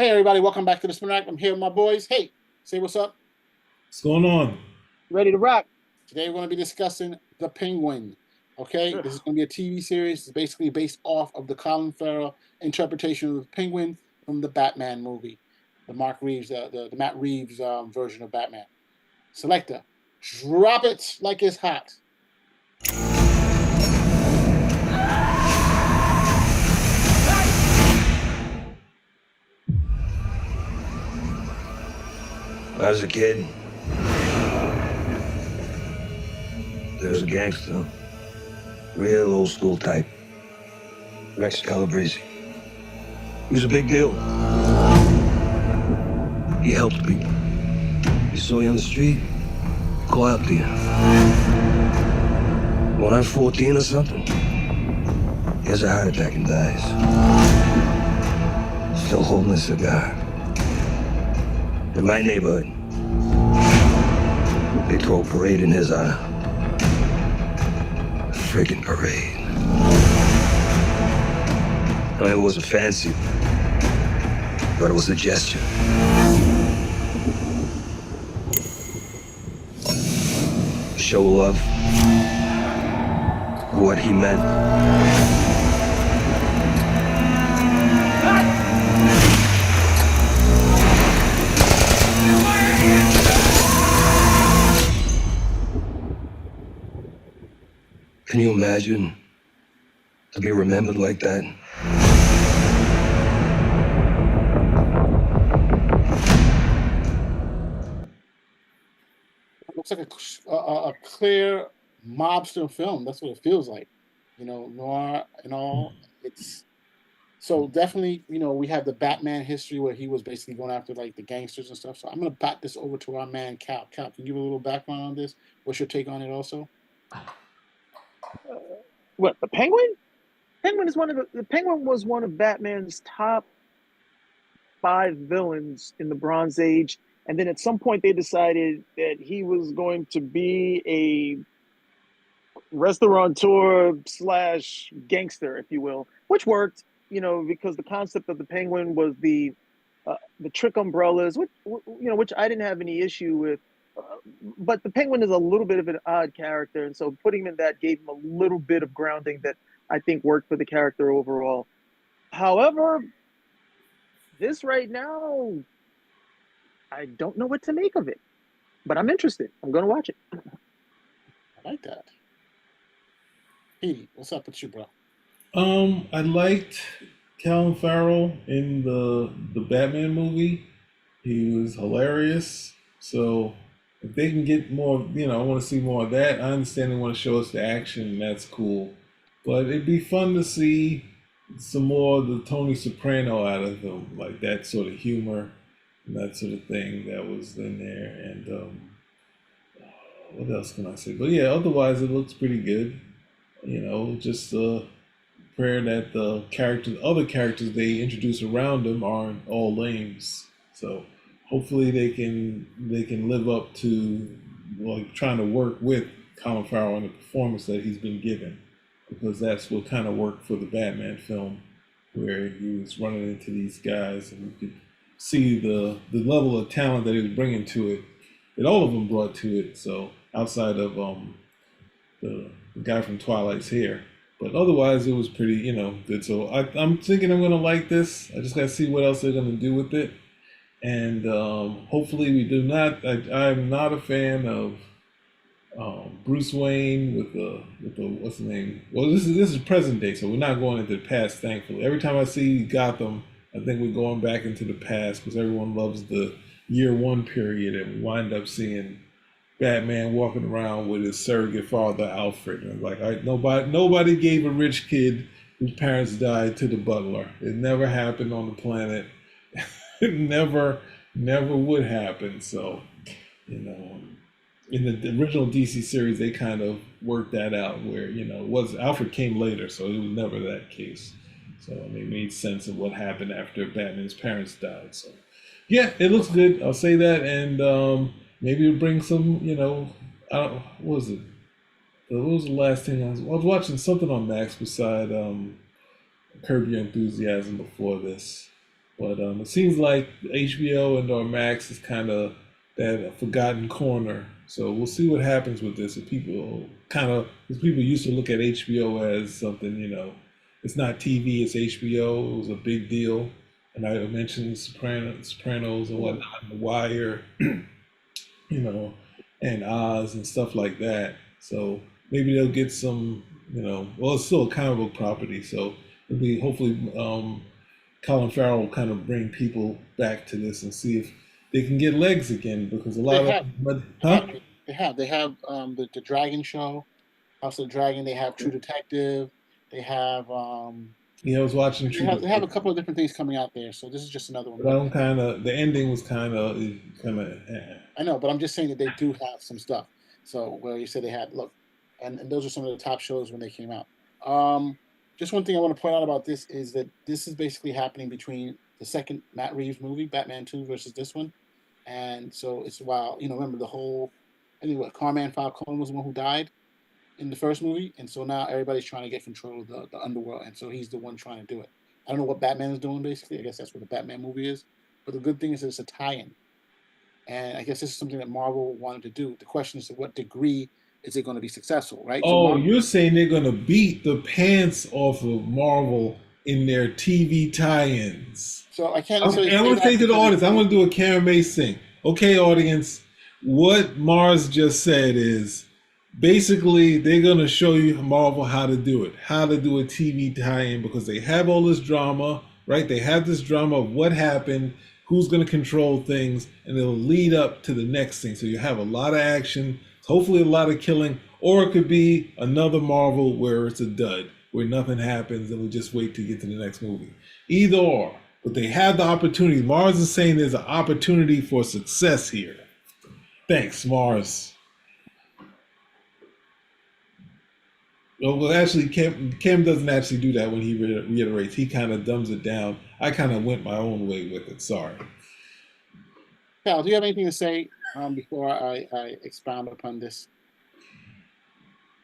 Hey, everybody, welcome back to the Spin Rack. I'm here with my boys. Hey, say what's up. What's going on? Ready to rock. Today, we're going to be discussing The Penguin. Okay, Ugh. this is going to be a TV series. It's basically based off of the Colin Farrell interpretation of the Penguin from the Batman movie, the Mark Reeves, the Matt Reeves version of Batman. Selector, drop it like it's hot. When I was a kid, there was a gangster, real old school type, Rex Calabrese. He was a big deal. He helped people. He saw you on the street, call out to you. When I'm 14 or something, he has a heart attack and dies. Still holding a cigar. In my neighborhood, they throw a parade in his honor. A friggin' parade. I mean, it wasn't fancy, but it was a gesture. Show love for what he meant. Can you imagine to be remembered like that? It looks like a clear mobster film. That's what it feels like. Noir and all. It's so definitely, we have the Batman history where he was basically going after like the gangsters and stuff. So I'm gonna bat this over to our man Cal. Cal, can you give a little background on this? What's your take on it also? What, the Penguin? The Penguin was one of Batman's top 5 villains in the Bronze Age, and then at some point they decided that he was going to be a restaurateur slash gangster, if you will, which worked, because the concept of the Penguin was the trick umbrellas, which I didn't have any issue with. But the Penguin is a little bit of an odd character, and so putting him in that gave him a little bit of grounding that I think worked for the character overall. However, this right now, I don't know what to make of it, but I'm interested. I'm going to watch it. I like that. Petey, what's up with you, bro? I liked Colin Farrell in the Batman movie. He was hilarious. So if they can get more, I want to see more of that. I understand they want to show us the action, and that's cool. But it'd be fun to see some more of the Tony Soprano out of him, like that sort of humor and that sort of thing that was in there. And what else can I say? But yeah, otherwise it looks pretty good. Just prayer that other characters they introduce around him aren't all lames. So hopefully they can live up to like trying to work with Colin Farrell and the performance that he's been given, because that's what kind of worked for the Batman film, where he was running into these guys and you could see the level of talent that he was bringing to it, that all of them brought to it. So outside of the guy from Twilight's hair. But otherwise, it was pretty, good. So I'm thinking I'm going to like this. I just got to see what else they're going to do with it. And hopefully we do not. I'm not a fan of Bruce Wayne with the what's the name? Well, this is present day, so we're not going into the past. Thankfully, every time I see Gotham, I think we're going back into the past because everyone loves the year one period, and we wind up seeing Batman walking around with his surrogate father Alfred. And like, nobody gave a rich kid whose parents died to the butler. It never happened on the planet. It never would happen. So, in the original DC series, they kind of worked that out where, Alfred came later, so it was never that case. So it made sense of what happened after Batman's parents died. So, yeah, it looks good. I'll say that. And maybe it'll bring some, what was it? What was the last thing I was watching something on Max beside Curb Your Enthusiasm before this. But it seems like HBO and or Max is kind of that forgotten corner. So we'll see what happens with this. If people because people used to look at HBO as something, it's not TV, it's HBO. It was a big deal. And I mentioned Sopranos and whatnot, The Wire, you know, and Oz and stuff like that. So maybe they'll get some, well, it's still a comic book property. So it'll be hopefully Colin Farrell will kind of bring people back to this and see if they can get legs again because a lot They have, of, huh? they have the Dragon Show, House of the Dragon. They have True Detective. They have Yeah, I was watching True they have a Detective, couple of different things coming out there. So this is just another one. but I'm kind of the ending was I know, but I'm just saying that they do have some stuff. So where you said they had look, and those are some of the top shows when they came out. Just one thing I want to point out about this is that this is basically happening between the second Matt Reeves movie, Batman 2, versus this one. And so it's while remember the whole I think what Carmine Falcone was the one who died in the first movie, and so now everybody's trying to get control of the underworld, and so he's the one trying to do it. I don't know what Batman is doing basically. I guess that's what the Batman movie is. But the good thing is that it's a tie-in, and I guess this is something that Marvel wanted to do. The question is to what degree is it going to be successful, right? So Oh, Marvel, you're saying they're gonna beat the pants off of Marvel in their TV tie-ins? so I can't And necessarily I say want to that say to the because audience, I'm going to do a Karen Mace thing. Okay, audience, what Mars just said is basically they're going to show you Marvel how to do it, how to do a TV tie-in because they have all this drama, right? They have this drama of what happened, who's going to control things, and it'll lead up to the next thing. So you have a lot of action, hopefully a lot of killing, or it could be another Marvel where it's a dud, where nothing happens and we just wait to get to the next movie. Either or. But they have the opportunity. Mars is saying there's an opportunity for success here. Thanks, Mars. Well, actually, Kim doesn't actually do that when he reiterates. He kind of dumbs it down. I kind of went my own way with it. Sorry. Cal, do you have anything to say before I expound upon this?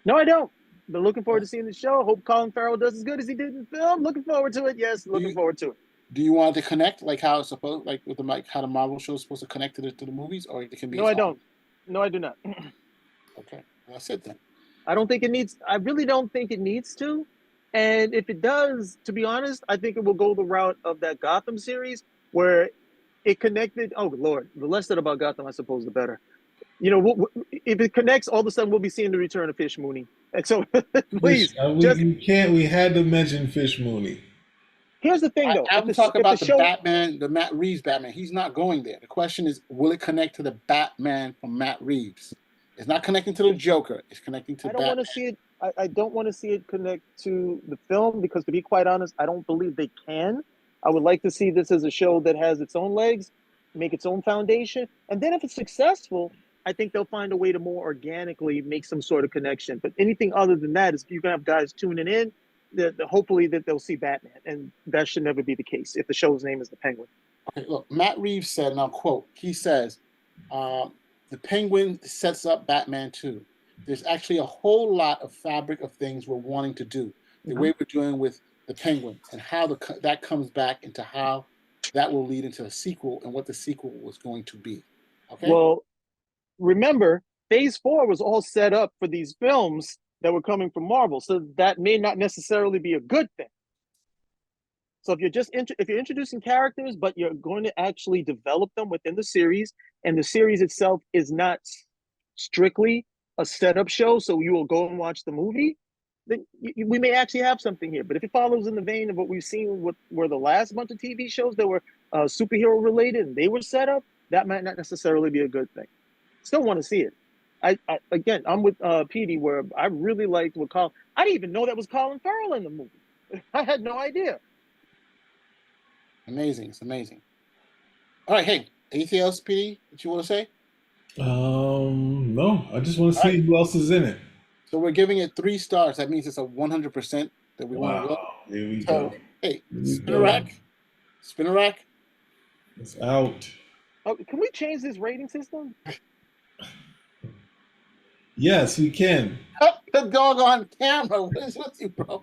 No, I don't. But looking forward to seeing the show. Hope Colin Farrell does as good as he did in the film. Looking forward to it. Yes, looking forward to it. Do you want it to connect like how it's supposed, like with how the Marvel show is supposed to connect to the movies, or it can be? No, I don't. No, I do not. Okay, that's it then. I don't think it needs. I really don't think it needs to. And if it does, to be honest, I think it will go the route of that Gotham series where it connected. Oh Lord, the less said about Gotham, I suppose, the better. If it connects, all of a sudden we'll be seeing the return of Fish Mooney. And so, please, We had to mention Fish Mooney. Here's the thing, though. I'm talking about the Batman, the Matt Reeves Batman. He's not going there. The question is, will it connect to the Batman from Matt Reeves? It's not connecting to the Joker. It's connecting to Batman. I don't want to see it. I don't want to see it connect to the film because, to be quite honest, I don't believe they can. I would like to see this as a show that has its own legs, make its own foundation, and then if it's successful, I think they'll find a way to more organically make some sort of connection. But anything other than that is you're gonna have guys tuning in. Hopefully that they'll see Batman, and that should never be the case if the show's name is The Penguin. Okay, look, Matt Reeves said, and I'll quote, he says, the Penguin sets up Batman 2. There's actually a whole lot of fabric of things we're wanting to do. The way we're doing with the Penguin and how that comes back into how that will lead into a sequel and what the sequel was going to be. Okay. Well, remember, Phase 4 was all set up for these films that were coming from Marvel, so that may not necessarily be a good thing. So if you're introducing characters, but you're going to actually develop them within the series, and the series itself is not strictly a setup show, so you will go and watch the movie, then we may actually have something here. But if it follows in the vein of what we've seen were the last bunch of TV shows that were superhero related and they were set up, that might not necessarily be a good thing. Still want to see it. Again, I'm with Petey where I really liked what Colin. I didn't even know that was Colin Farrell in the movie. I had no idea. Amazing. It's amazing. All right. Hey, anything else, Petey, that you want to say? No. I just want to see who else is in it. So we're giving it 3 stars. That means it's a 100% that we want to look. Here we go. Hey, spin a rack. Spin a rack. It's out. Oh, can we change this rating system? Yes, we can. Cut the dog on camera. What is with you, bro?